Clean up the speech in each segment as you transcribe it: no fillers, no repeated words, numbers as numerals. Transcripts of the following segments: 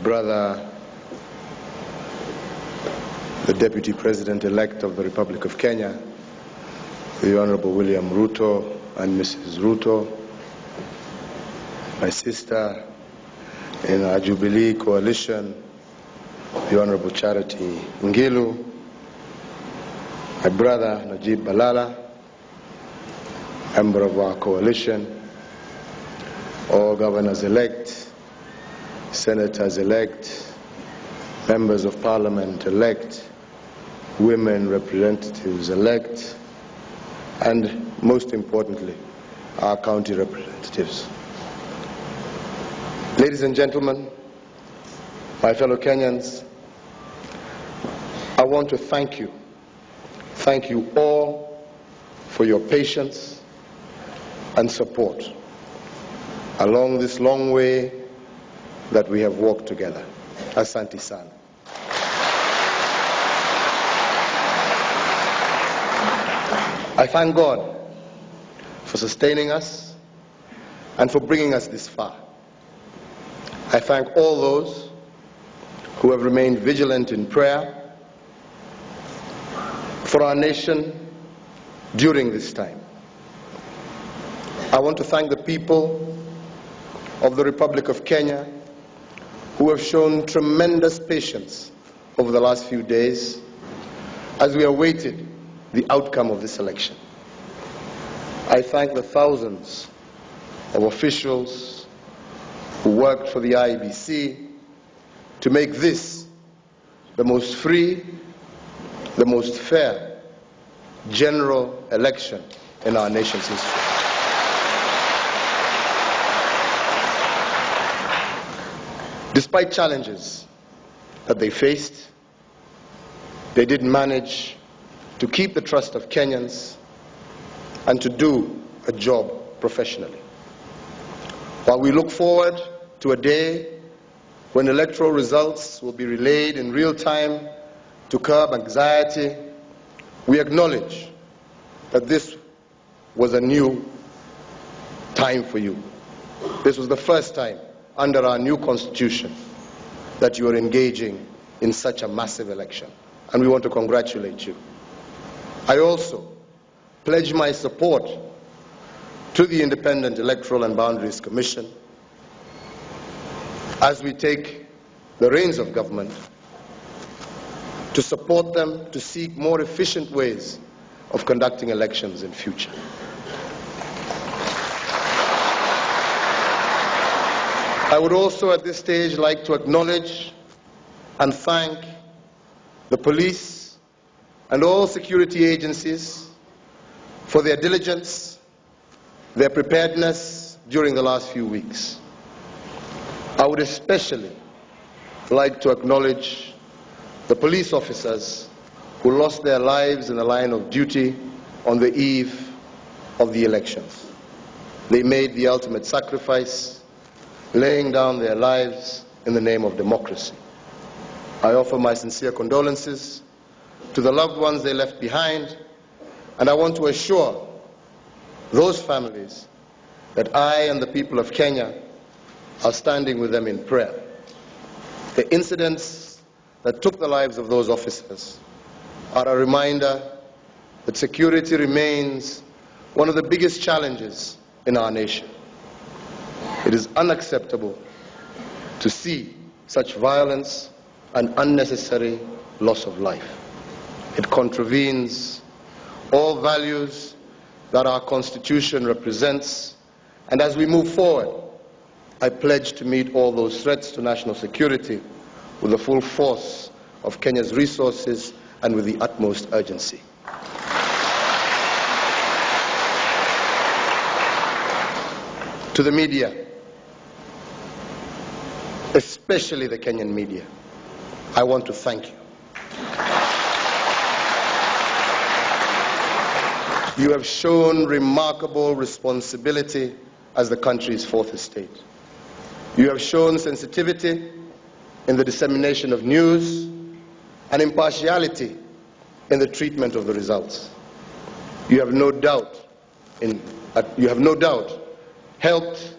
brother, the Deputy President-elect of the Republic of Kenya, the Honorable William Ruto and Mrs. Ruto, my sister in our Jubilee coalition, the Honorable Charity Ngilu, my brother Najib Balala, member of our coalition, all governors-elect, senators-elect, members of parliament-elect, women representatives-elect, and most importantly, our county representatives. Ladies and gentlemen, my fellow Kenyans, I want to thank you all for your patience and support along this long way that we have walked together. Asante sana. I thank God for sustaining us and for bringing us this far. I thank all those who have remained vigilant in prayer for our nation during this time. I want to thank the people of the Republic of Kenya who have shown tremendous patience over the last few days as we awaited the outcome of this election. I thank the thousands of officials who worked for the IEBC to make this the most free, the most fair general election in our nation's history. Despite challenges that they faced, they did manage to keep the trust of Kenyans and to do a job professionally. While we look forward to a day when electoral results will be relayed in real time to curb anxiety, we acknowledge that this was a new time for you. This was the first time under our new constitution that you are engaging in such a massive election, and we want to congratulate you. I also pledge my support to the Independent Electoral and Boundaries Commission as we take the reins of government to support them to seek more efficient ways of conducting elections in future. I would also at this stage like to acknowledge and thank the police and all security agencies for their diligence, their preparedness during the last few weeks. I would especially like to acknowledge the police officers who lost their lives in the line of duty on the eve of the elections. They made the ultimate sacrifice, laying down their lives in the name of democracy. I offer my sincere condolences to the loved ones they left behind, and I want to assure those families that I and the people of Kenya are standing with them in prayer. The incidents that took the lives of those officers are a reminder that security remains one of the biggest challenges in our nation. It is unacceptable to see such violence and unnecessary loss of life. It contravenes all values that our Constitution represents, and as we move forward, I pledge to meet all those threats to national security with the full force of Kenya's resources and with the utmost urgency. To the media, especially the Kenyan media, I want to thank you. You have shown remarkable responsibility as the country's fourth estate. You have shown sensitivity in the dissemination of news and impartiality in the treatment of the results. You have no doubt helped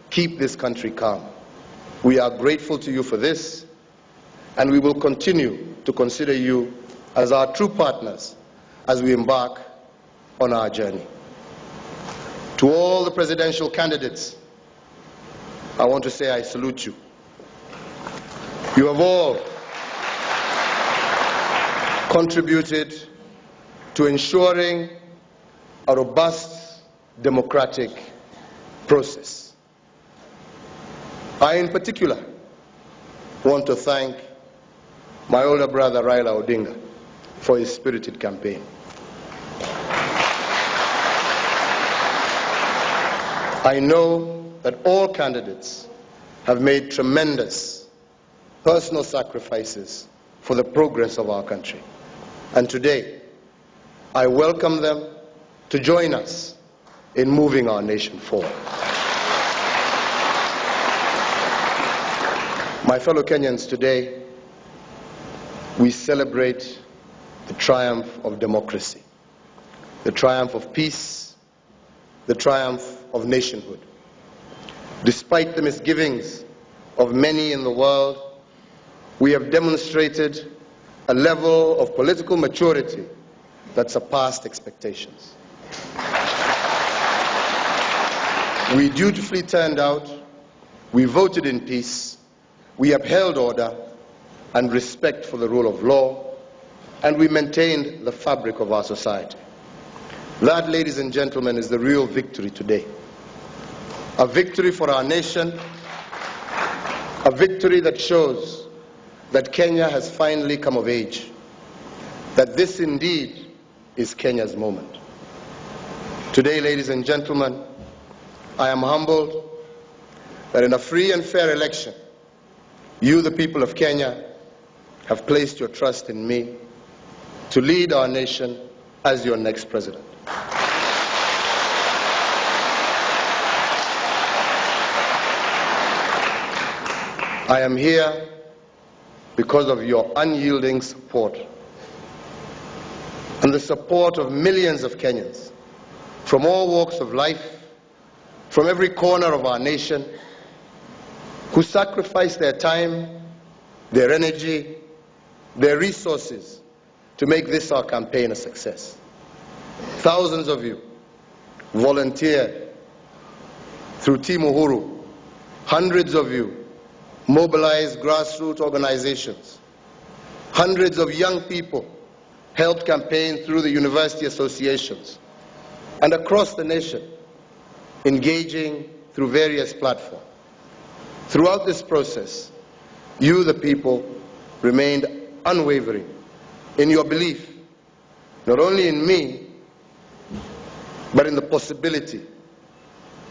keep this country calm. We are grateful to you for this, and we will continue to consider you as our true partners as we embark on our journey. To all the presidential candidates, I want to say I salute you. You have all contributed to ensuring a robust democratic process. I, in particular, want to thank my older brother, Raila Odinga, for his spirited campaign. I know that all candidates have made tremendous personal sacrifices for the progress of our country. And today, I welcome them to join us in moving our nation forward. My fellow Kenyans, today, we celebrate the triumph of democracy, the triumph of peace, the triumph of nationhood. Despite the misgivings of many in the world, we have demonstrated a level of political maturity that surpassed expectations. We dutifully turned out, we voted in peace, we upheld order and respect for the rule of law, and we maintained the fabric of our society. That, ladies and gentlemen, is the real victory today. A victory for our nation, a victory that shows that Kenya has finally come of age, that this indeed is Kenya's moment. Today, ladies and gentlemen, I am humbled that in a free and fair election, you, the people of Kenya, have placed your trust in me to lead our nation as your next president. I am here because of your unyielding support and the support of millions of Kenyans from all walks of life, from every corner of our nation, who sacrificed their time, their energy, their resources to make this our campaign a success. Thousands of you volunteered through Team Uhuru. Hundreds of you mobilized grassroots organizations. Hundreds of young people helped campaign through the university associations and across the nation, engaging through various platforms. Throughout this process, you, the people, remained unwavering in your belief, not only in me, but in the possibility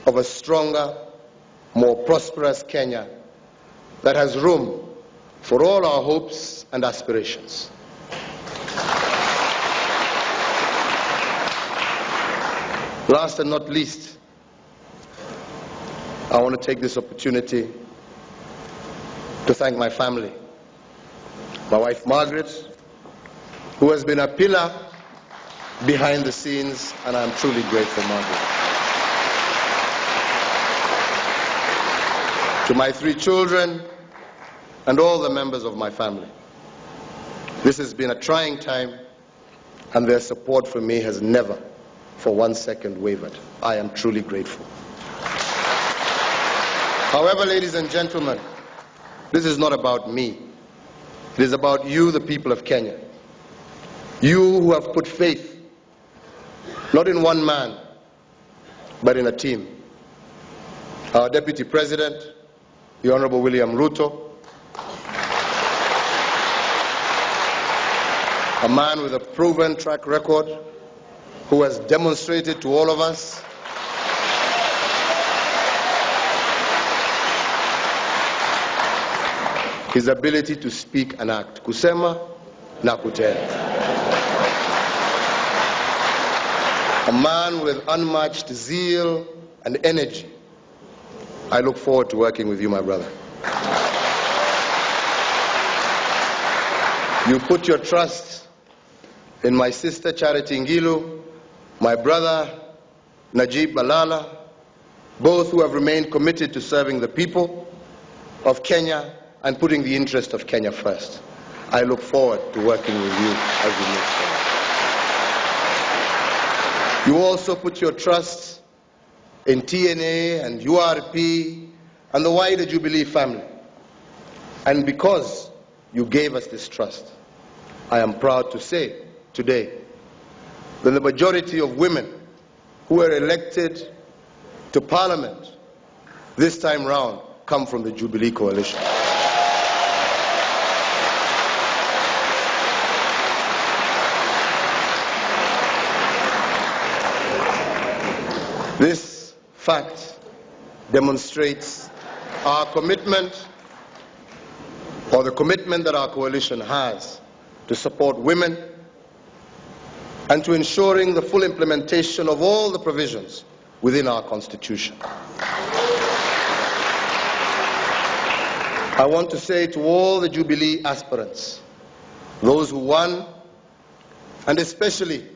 of a stronger, more prosperous Kenya that has room for all our hopes and aspirations. Last and not least, I want to take this opportunity to thank my family, my wife Margaret, who has been a pillar behind the scenes, and I'm truly grateful, Margaret. To my 3 children and all the members of my family. This has been a trying time, and their support for me has never for 1 second wavered. I am truly grateful. However, ladies and gentlemen, this is not about me. It is about you, the people of Kenya. You who have put faith, not in one man, but in a team. Our Deputy President, the Honorable William Ruto, a man with a proven track record who has demonstrated to all of us his ability to speak and act. Kusema na kutenda. A man with unmatched zeal and energy. I look forward to working with you, my brother. You put your trust in my sister Charity Ngilu, my brother Najib Balala, both who have remained committed to serving the people of Kenya and putting the interest of Kenya first. I look forward to working with you as we move forward. You also put your trust in TNA and URP and the wider Jubilee family. And because you gave us this trust, I am proud to say today that the majority of women who were elected to Parliament this time round come from the Jubilee coalition. This fact demonstrates our commitment, or the commitment that our coalition has to support women and to ensuring the full implementation of all the provisions within our Constitution. I want to say to all the Jubilee aspirants, those who won, and especially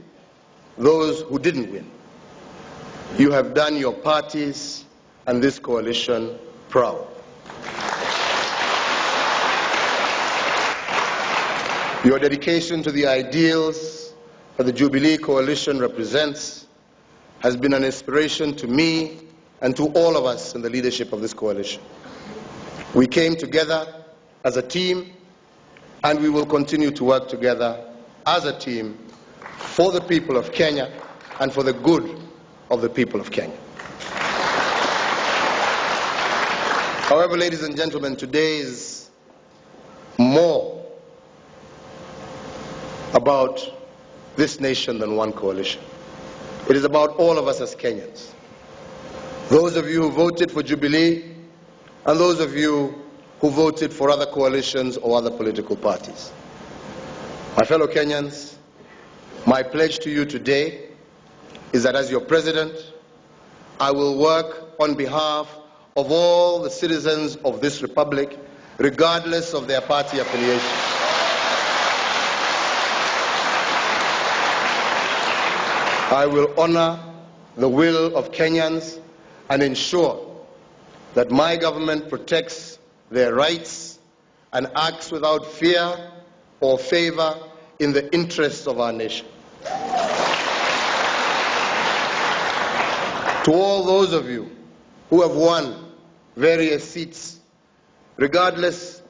those who didn't win, you have done your parties and this coalition proud. Your dedication to the ideals that the Jubilee coalition represents has been an inspiration to me and to all of us in the leadership of this coalition. We came together as a team, and we will continue to work together as a team for the people of Kenya and for the good of the people of Kenya. However, ladies and gentlemen, today is more about this nation than one coalition. It is about all of us as Kenyans. Those of you who voted for Jubilee and those of you who voted for other coalitions or other political parties. My fellow Kenyans, my pledge to you today is that as your president, I will work on behalf of all the citizens of this republic, regardless of their party affiliation. I will honor the will of Kenyans and ensure that my government protects their rights and acts without fear or favor in the interests of our nation. To all those of you who have won various seats, regardless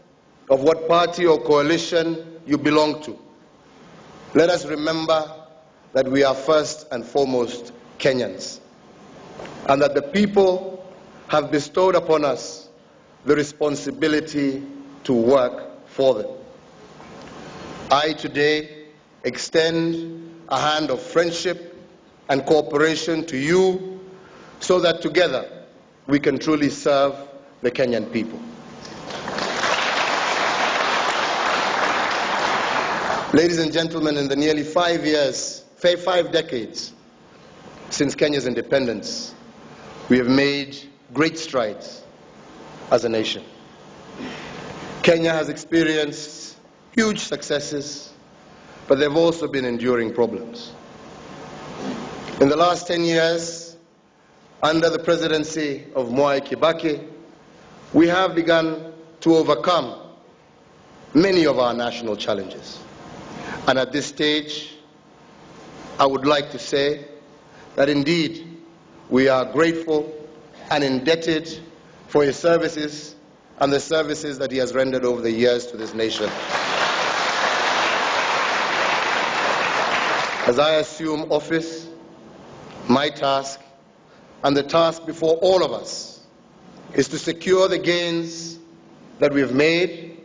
of what party or coalition you belong to, let us remember that we are first and foremost Kenyans, and that the people have bestowed upon us the responsibility to work for them. I today extend a hand of friendship and cooperation to you so that together we can truly serve the Kenyan people. Ladies and gentlemen, in the nearly 5 decades since Kenya's independence, we have made great strides as a nation. Kenya has experienced huge successes, but there have also been enduring problems. In the last 10 years, under the presidency of Mwai Kibaki, we have begun to overcome many of our national challenges. And at this stage, I would like to say that indeed we are grateful and indebted for his services and the services that he has rendered over the years to this nation. As I assume office, my task and the task before all of us is to secure the gains that we've made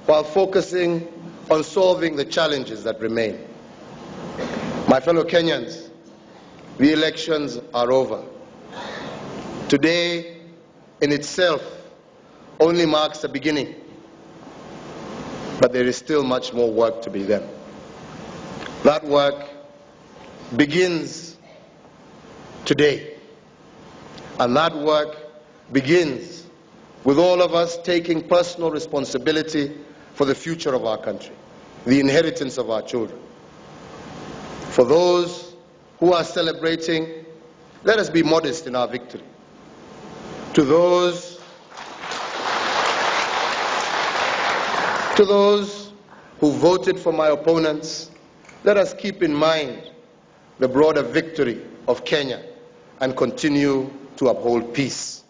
while focusing on solving the challenges that remain. My fellow Kenyans, the elections are over. Today, in itself, only marks the beginning, but there is still much more work to be done. That work begins today, and that work begins with all of us taking personal responsibility for the future of our country, the inheritance of our children. For those who are celebrating, let us be modest in our victory. To those To those who voted for my opponents, let us keep in mind the broader victory of Kenya and continue to uphold peace.